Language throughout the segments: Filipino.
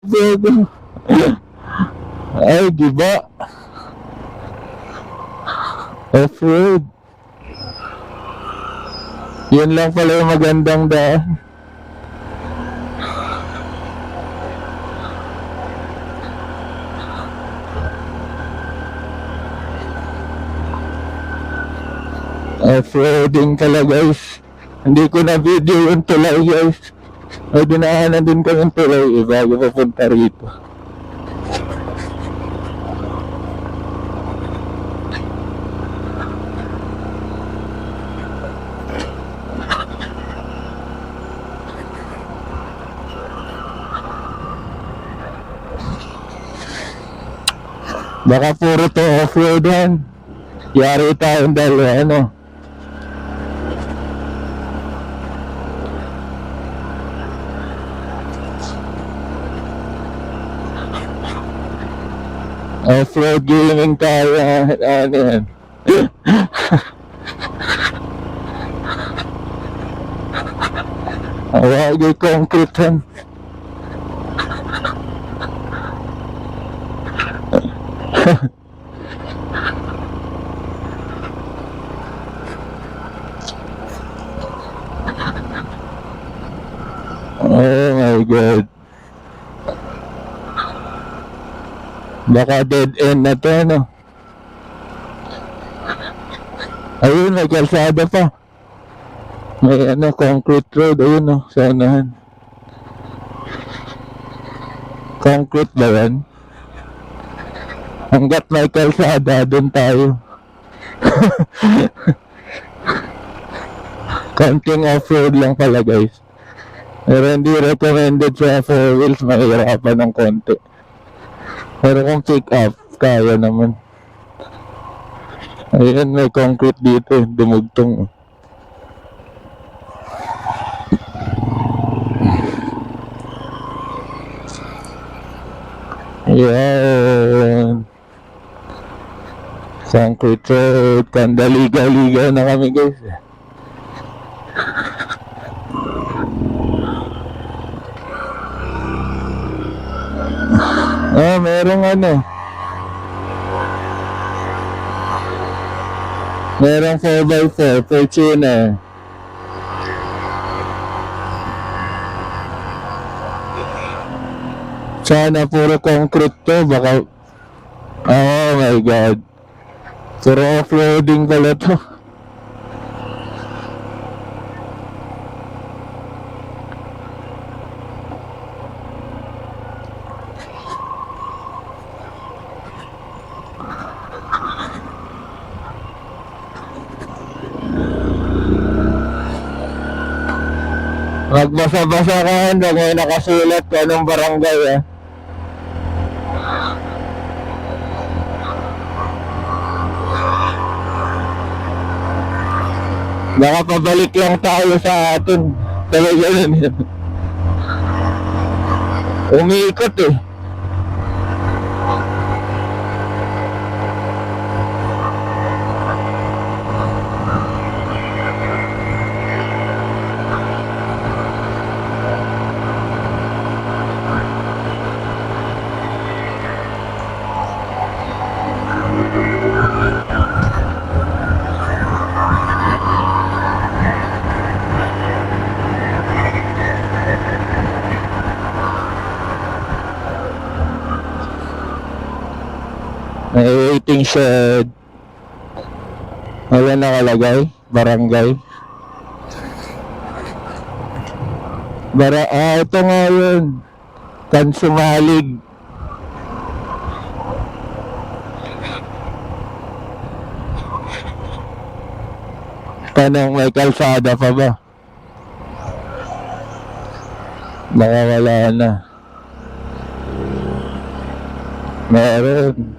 Bago. Ay, giba. Off-road. Yun lang pala yung magandang daan. Off-roading pala guys. Hindi ko na video yung tulay guys. Ay, dinaanan din kami yung tulay bago papunta rito. Baka puro to off-road yan. Yari tayong dalawa, ano. Off-road gaming tayo, ano yan. Awagay concrete yan. Oh my God. Baka dead end na to, no? Ayun, may kalsada pa. May ano, concrete road. Ayun, no? Sanahan. Concrete ba yan? Hanggat may kalsada, doon tayo. Konting off-road lang pala guys. Pero hindi recommended sa 4 wheels, mahirapan ng konti. Pero kung pick up, kaya naman. Ayun, may concrete dito, dumugtong. Ayan. Concrete road, kandaligaw-ligaw na kami guys. Merong ano. Merong 4x4, Fortuner. Sana puro concrete to, baka... Oh my God. Puro off-roading pala to. Magbasa-basa ka, hanggang may nakasulat ka anong barangay eh. Baka pabalik lang tayo sa atin. Talaga yun. Umiikot eh. May waiting shed. Wala nakalagay. Barangay. Ito nga yun. Tansumalig. Tanong, may kalsada pa ba? Baka wala na. Meron.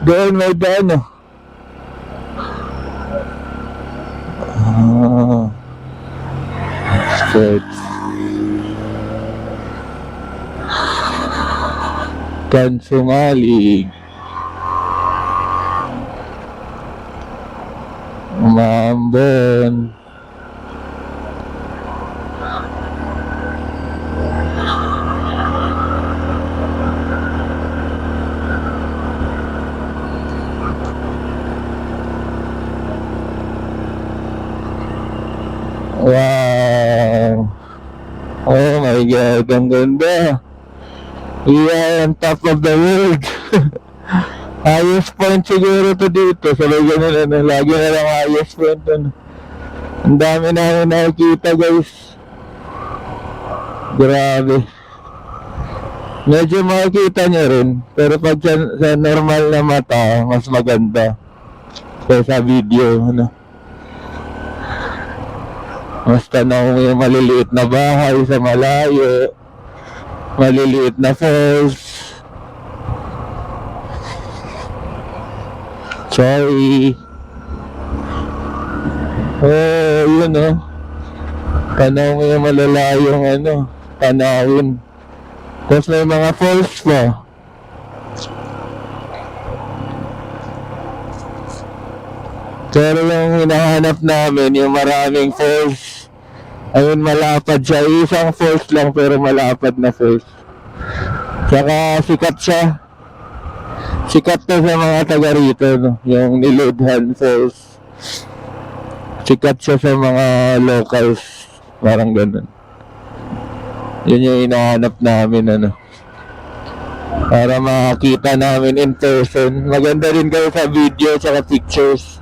Doon may daan oh. Sports. Tansumalig. Mambon. God, ang ganda. We are on top of the world. Highest point siguro to dito. Sabay ganun, ano, lagi na lang highest point. Ano. Ang dami namin nakikita, guys. Grabe. Medyo makikita nyo rin. Pero pag sa normal na mata, mas maganda. Kaya sa video, ano. Mas tanaw mo yung maliliit na bahay sa malayo. Maliliit na falls. Sorry. Oh, yun oh. Tanaw mo yung malalayong ano, tanawin. Tapos may mga falls pa. Pero yung hinahanap namin, yung maraming falls. Ayun, malapad siya. Isang falls lang pero malapad na falls. Saka sikat siya. Sikat na sa mga taga rito, no? Yung Niludhan Falls. Sikat siya sa mga locals. Parang ganun. Yun yung hinahanap namin, ano. Para makakita namin in person. Maganda rin kayo sa video at pictures.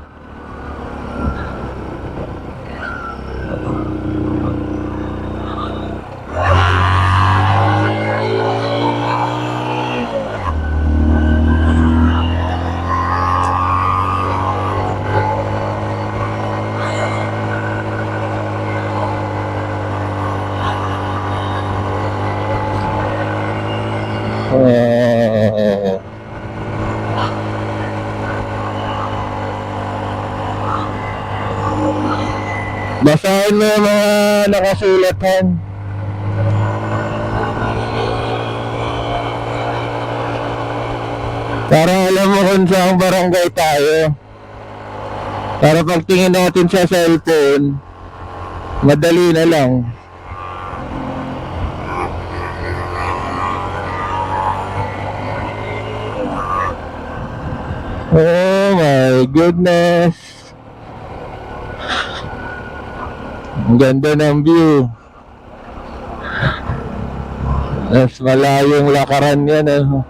Basahin mo yung mga nakasulatan. Para alam mo kung saan barangay tayo. Para pagtingin natin sa cellphone, madali na lang. Oh my goodness. Ang ganda ng view. Mas malayong lakaran yan, ano.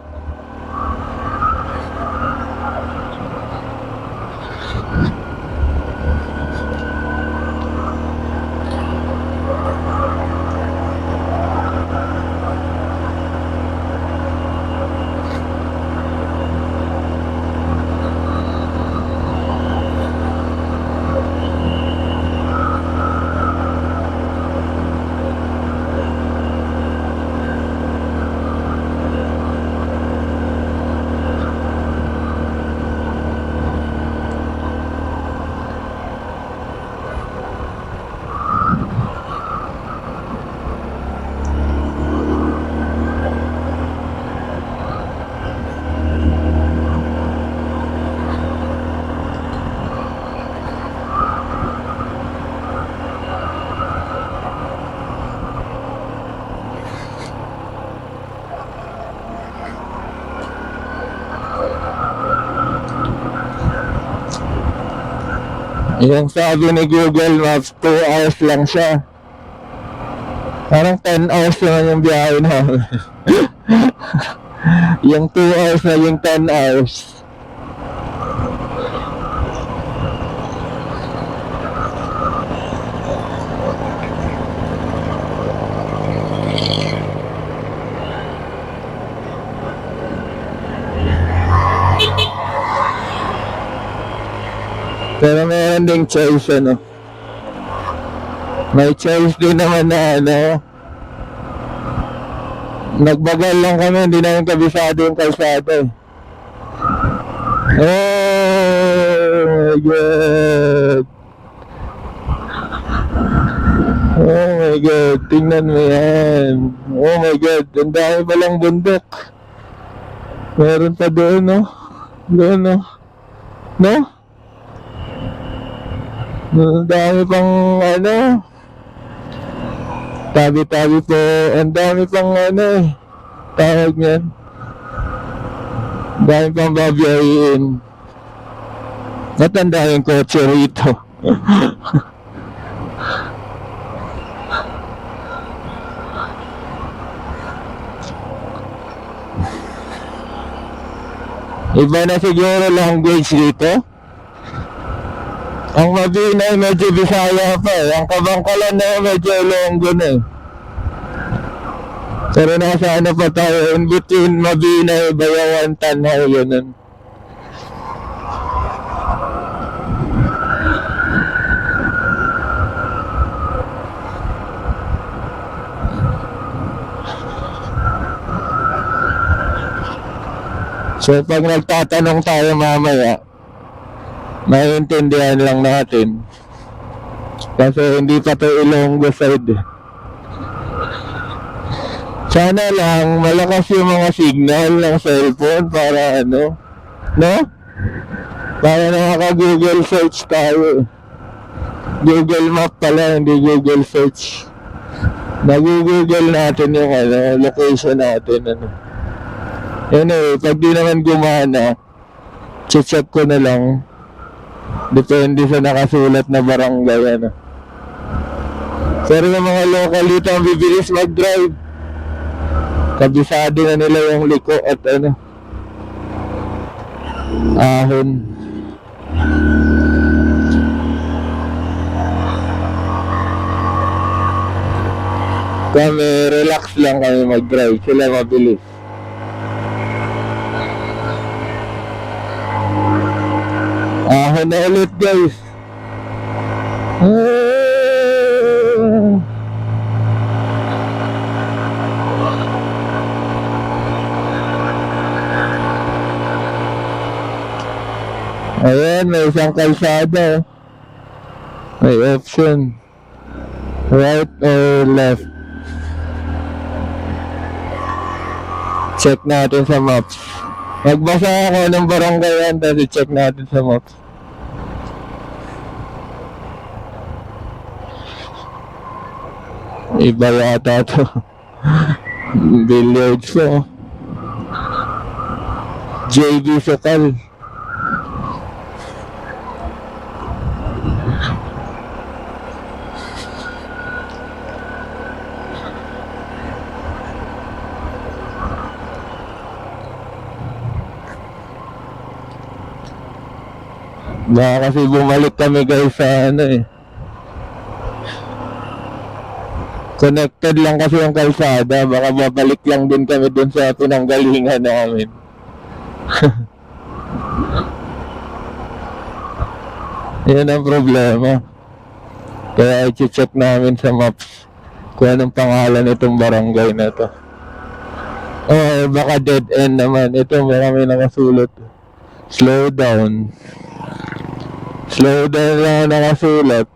Yung sabi ni Google Maps, 2 hours lang siya. Parang 10 hours naman yung biyahe namin. Yung 2 hours na yung 10 hours. Pero meron ding choice, ano. May choice din naman na, ano. Nagbagal lang kami, hindi namin kabisado yung kalsada. Oh my God. Oh my God, tingnan mo yan. Oh my God, ang dami palang bundok. Meron pa doon, no? Doon, no? No? Ang dami pang ano, tabi-tabi po, ang dami pang ano, tawag niyan, ang dami pang babiyahin. Natanda yung kotse rito. Iba na siguro language dito. Ang Mabinay medyo Bisaya pa eh. Ang Kabangkalan na medyo Ilonggo na eh. Pero nasa ano pa tayo, in between Mabinay, Bayawan, Tanhaw, yun. So pag nagtatanong tayo mamaya, maiintindihan lang natin. Kasi hindi pa to Ilonggo side eh. Sana lang malakas yung mga signal ng cellphone para ano, no? Para nakaka-Google search tayo. Google Map pala, hindi Google search. Nag-Google natin yung ano, location natin. Ano. Anyway, pag di naman gumana, check ko na lang. Depende sa nakasulat na barangay. Ano. Pero yung mga local dito ang bibilis mag-drive. Kabisado na nila yung liko at ano, ahon. Kami relax lang kami mag-drive, sila mabilis. Ahon na ulit guys. Ayan, may isang kalsada. May option. Right or left. Check natin sa maps. Magbasa ako ng barangay yan, tapos check natin sa maps. Iba yata to. Billiards ko. JB Sokal. Baka kasi bumalik kami guys sa ano eh. Connected lang kasi yung kalsada. Baka babalik lang din kami dun sa pinanggalingan namin. Yan ang problema. Kaya i-check namin sa maps kung anong pangalan itong barangay na to. Oh, baka dead end naman. Ito marami nakasulat. Slow down. Slow down lang nakasulat.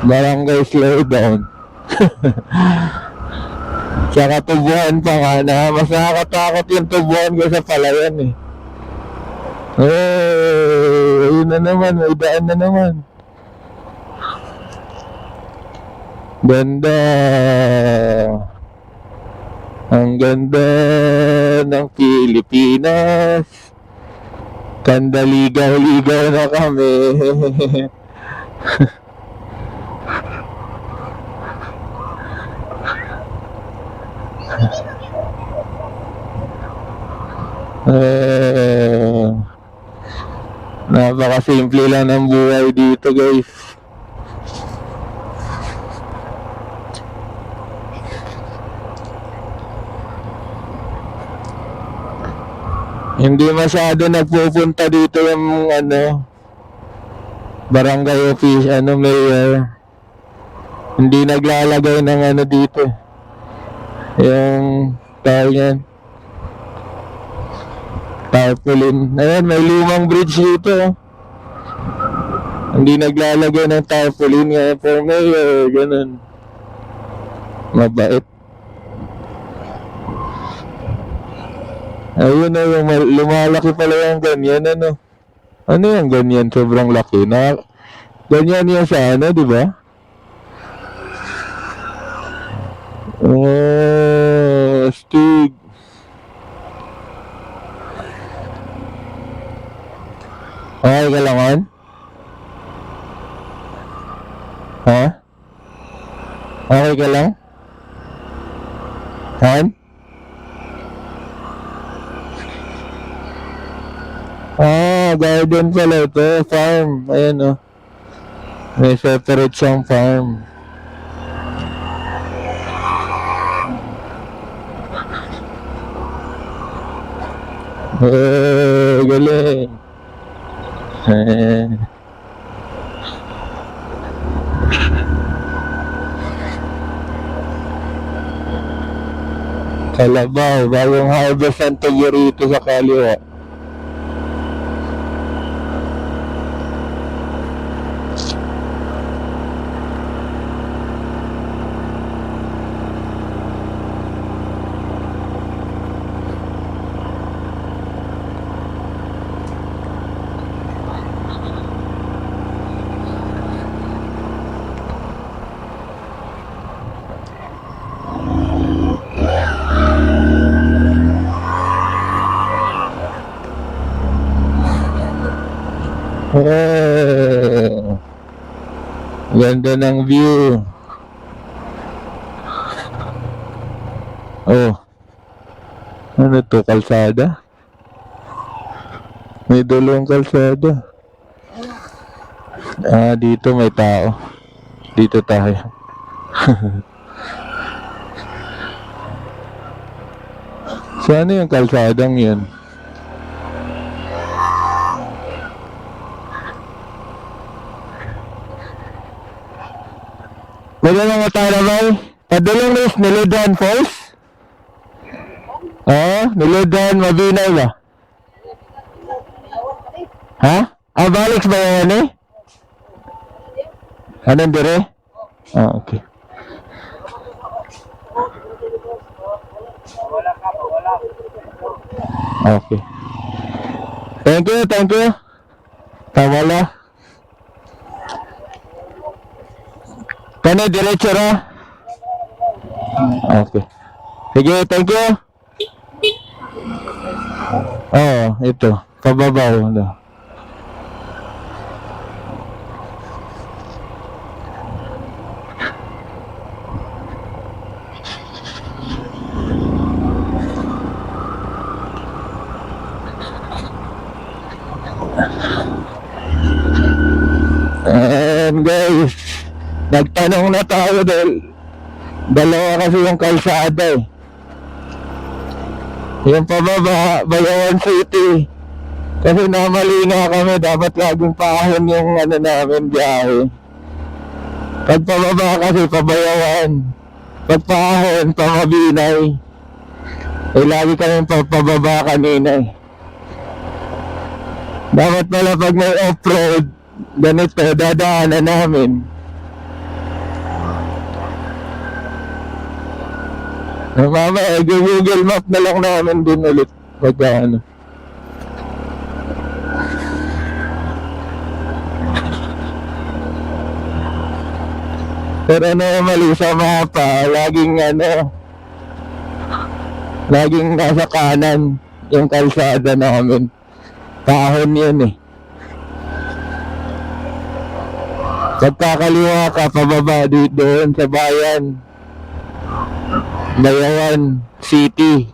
Barangay slow down. Tsaka tubuhan pa nga na. Mas nakakatakot yung tubuhan ko sa palayan eh. Oh, ayun na naman. May daan na naman. Ganda. Ang ganda ng Pilipinas. Kandaligaw-ligaw na kami. Napakasimple lang ng buhay dito guys. Hindi masyado nagpupunta dito yung ano, barangay office, ano, mayor. Hindi naglalagay ng ano dito. Yung tawag yan, tarpaulin. Ayan, may lumang bridge dito. Hindi naglalagay ng tarpaulin nga for mayor, ganun. Mabait. Ayun na yung lumalaki pala yung ganyan, ano. Ano yung ganyan? Sobrang laki na. Ganyan yung sa ano, di ba? Oh, Stig. Okay ka lang, on? Ha? Okay ka lang? Han? Garden pala ito. Farm. Ayan o. May separate siyang farm. Galing. Kalabaw, bagong harvest ang tuyo rito sa kaliwa. Ganda ng view. Ano to, kalsada? May dalawang kalsada. Dito may tao. Dito tayo. Saan yung kalsadang yun? Wala mga tarabay. Padulong Nis, Niludan Falls? Niludan, Mabinay ba? Ha? Baliks ba yan eh? Anong dire? Okay. Okay. Thank you. Tawala. Kano diretso ra? Okay. Sige, thank you. Ito. Pababaw. And guys, nagtanong na tayo dahil dalawa kasi yung kalsada eh. Yung pababa, Bayawan City. Kasi namali nga kami, dapat laging paahon yung namin biyahe. Pag pababa kasi Pabayawan, pag paahon, Pamabinay. Lagi kami pababa kanina eh. Dapat pala pag may off-road, ganito, dadaanan namin. Mamaya, Google Map na lang namin din ulit. Pagka ano. Pero mali sa mapa, laging nasa kanan yung kalsada namin. Tahon yun eh. Pagkakaliwa ka, pababa doon sa bayan. Bayawan City.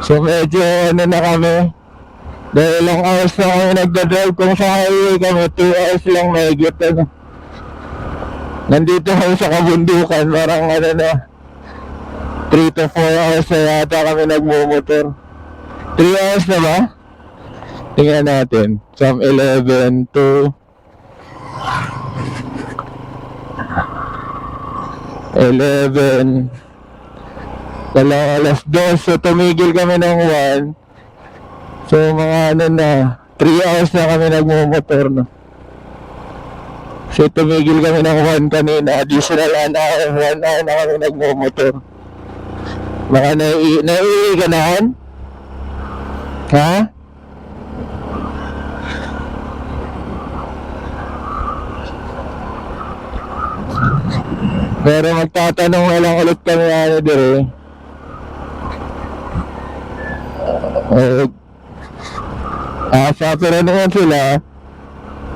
So medyo na kami. Dahil ilang hours na kami nagdadrive. Kung sa highway kami, 2 hours lang mahigit ano. Nandito kami sa kabundukan, parang 3 to 4 hours na yata kami nagmumotor. 3 hours na ba? Tingnan natin. From 11 to 11. Alas 2. So tumigil kami ng 1. So mga 3 hours na kami nagmumotor no. So tumigil kami ng 1 kanina. Additional 1 hour na kami nagmumotor. Baka naiiwi ka na? Ha? Pero magtatanong na lang ulit kami ano dire. Pero naman sila,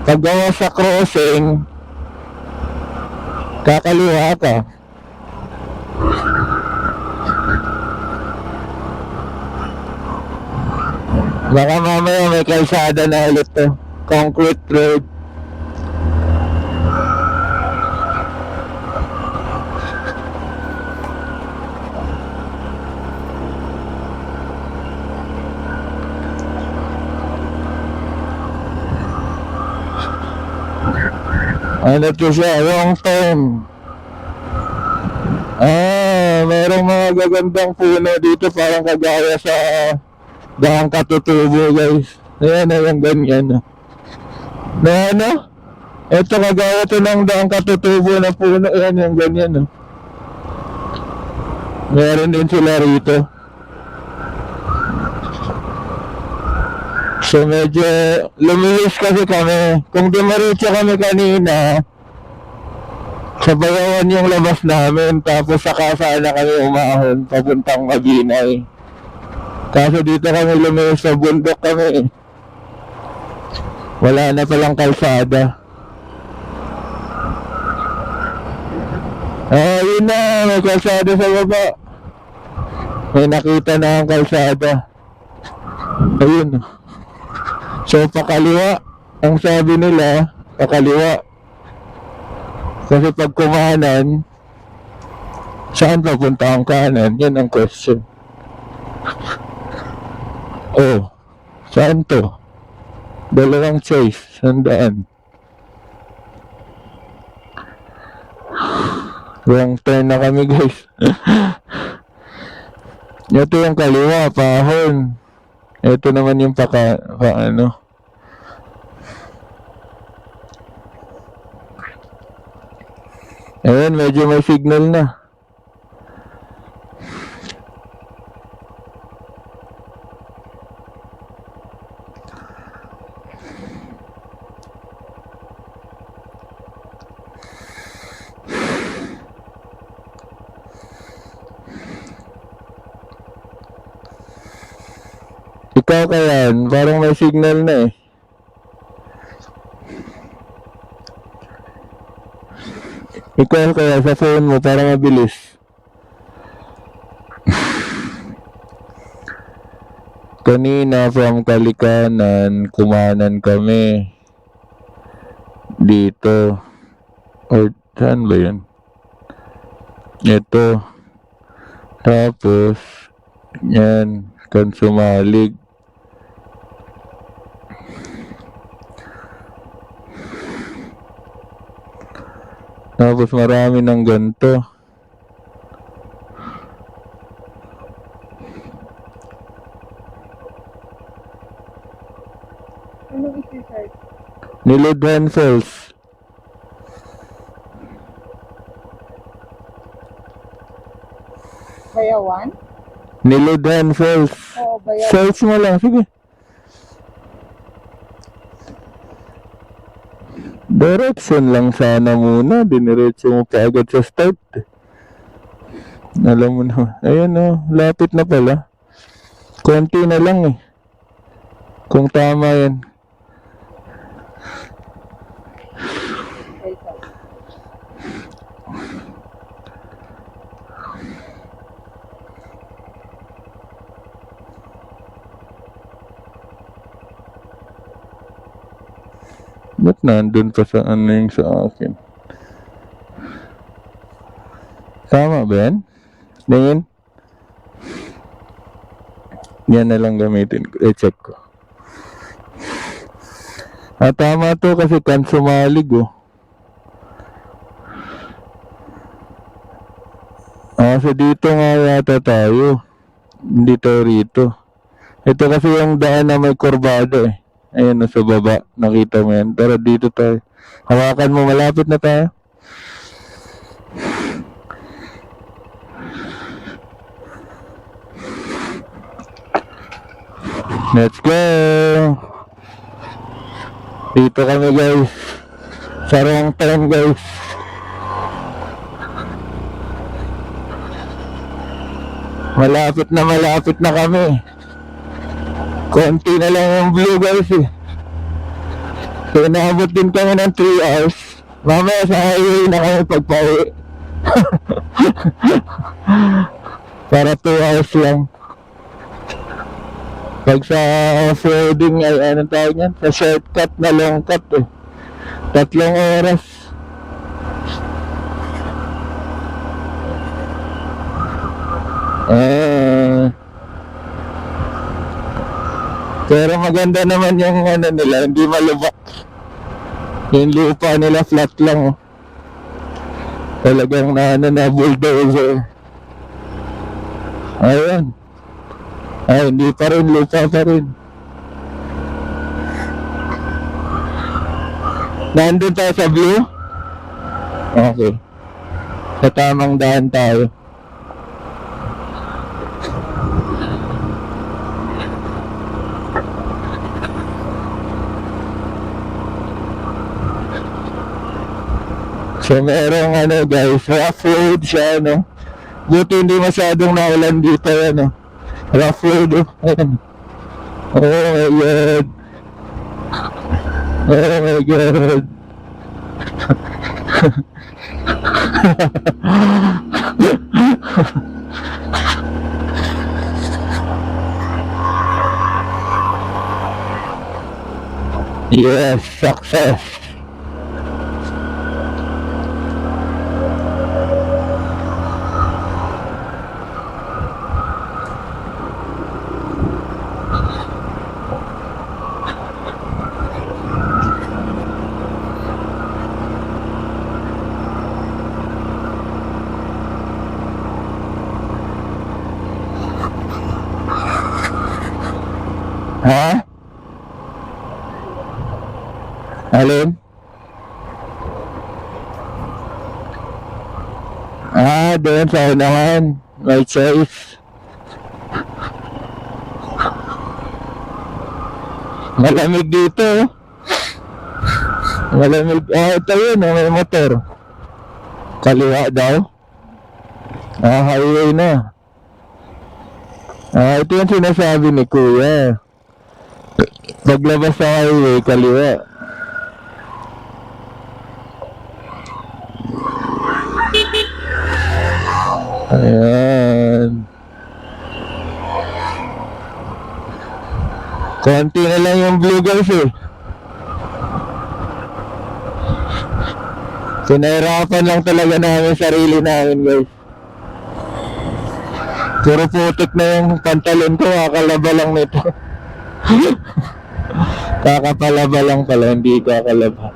pag gawa sa crossing, kakaliwa ka. Baka mamaya may kalsada na ulit to. Concrete road. Ano to siya? Wrong turn. Merong mga gagandang puno dito, parang kagaya sa Daang Katutubo, guys. Ayan, ganyan. Na ano? Ito kagaya to ng Daang Katutubo na puno. Ayan, yung ganyan. Meron din sila rito. So medyo lumihis kasi kami. Kung dumiretso kami kanina, sa Bagawan yung labas namin, tapos saka sana kami umahon papuntang Mabinay. Kaso dito kami lumihis sa bundok kami. Wala na palang kalsada. Yun na, may kalsada sa baba. May nakita na ang kalsada. Ayun. So pakaliwa, ang sabi nila, pakaliwa. Kasi pag kumanan, saan papunta ang kanan? Yan ang question. Saan to? Dalawang choice, sandaan? Wrong turn na kami, guys. Ito yung kaliwa, pahon. Ito naman yung paano. Ayan, medyo may signal na. Ikaw kaya, parang may signal na eh. Ikaw kaya sa phone mo para mabilis. Kanina from Kalikanan, kumanan kami dito. Or saan ba yun? Ito. Tapos, yan, Kansumalig. Tapos marami ng ganito. Ano isi-search? Niludhan Falls. Bayawan? Niludhan Falls. Oo, Bayawan. Search mo lang, sige. Direction lang sana muna. Diniretso mo pa agad sa start. Alam mo na. Ayan o, lapit na pala. Konti na lang eh. Kung tama yan. Ba't nandun pa sa ano yung sa akin? Tama ba yan? Tingin? Yan na lang gamitin ko. Check ko. Tama to kasi Kansumalig oh. So dito nga yata tayo. Hindi tayo rito. Ito kasi yung daan na may kurbado eh. Ayan na sa baba. Nakita mo yan. Pero dito tayo. Hawakan mo. Malapit na tayo. Let's go! Dito kami guys. Sa wrong turn guys. Malapit na kami. Konti na lang yung blue guys eh. So naabot din kami ng 3 hours. Mamaya sa highway na kami pagpawi. Para 2 hours lang. Pag sa off-roading ay anong tawag yan? Sa shortcut na long cut eh. 3 oras. Pero maganda naman yung ano nila, hindi malubak. Yung lupa nila flat lang. Oh. Talagang na bulldozer. Ayun. Ay, hindi pa rin, lupa pa rin. Nandun tayo sa blue? Okay. Sa tamang daan tayo. So merong ano guys, rough road siya, no? Buti hindi masyadong naulan dito, ano? Rough road, oh. Ayan. Oh my God. Oh my God. Yes, success. Ha? Alin? Doon sa unahan. May choice. Malamig dito. Malamig. Ito yun. May motor. Kaliwa daw. Highway na. Ito yung sinasabi ni Kuya. Paglabas sa highway, kaliwa. Ayan. Konti na lang yung blue guys eh. Pinahirapan lang talaga namin sarili namin guys. Puro putik na yung pantalon ko, kakalaba lang nito. Kakapalaba lang pala, hindi kakalaba.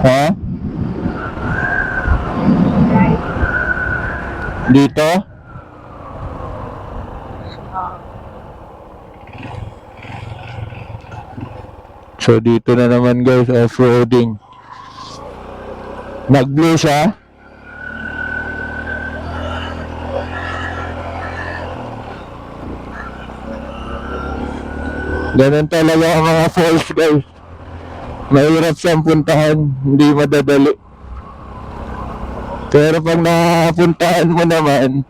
Ha? Dito? So dito na naman guys, off-roading. Nag-blue siya. Ganun talaga ang mga falls guys. Mahirap siyang puntahan, hindi madadali. Pero pag napuntahan mo naman,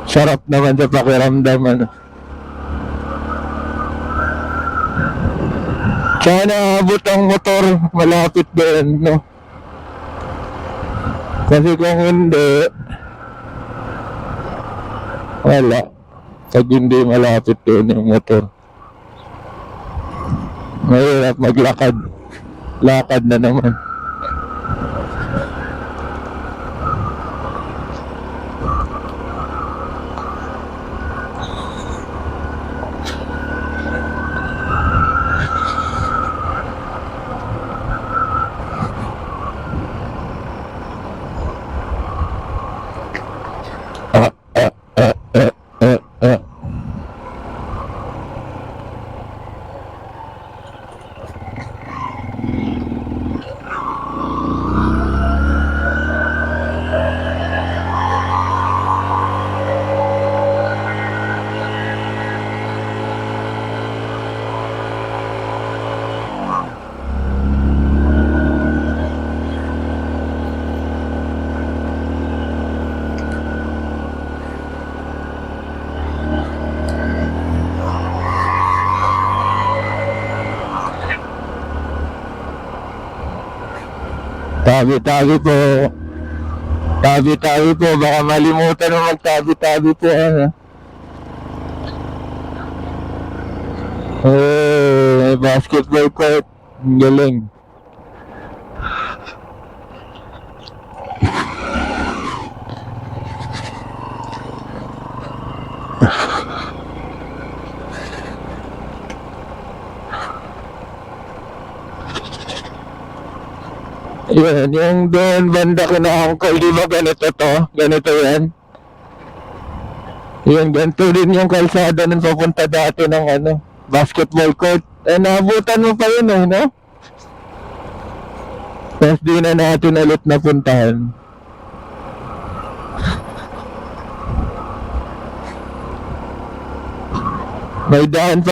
sarap naman sa pakiramdam ano. Sana abot ang motor malapit doon, no? Kasi kung hindi, wala. Pag hindi malapit doon yung motor, mahirap maglakad. Lakad na naman. Tabi-tabi po. Tabi-tabi po. Baka malimutan mo magtabi-tabi po. Ano? May basketball court. Ang galing. Yan, yung doon banda ko na uncle, di ba ganito to? Ganito yan. Yan, ganito din yung kalsada nun papunta dati ng ano, basketball court. Naabutan mo pa yun no? Tapos di na natin ulit napuntahan. May daan pa.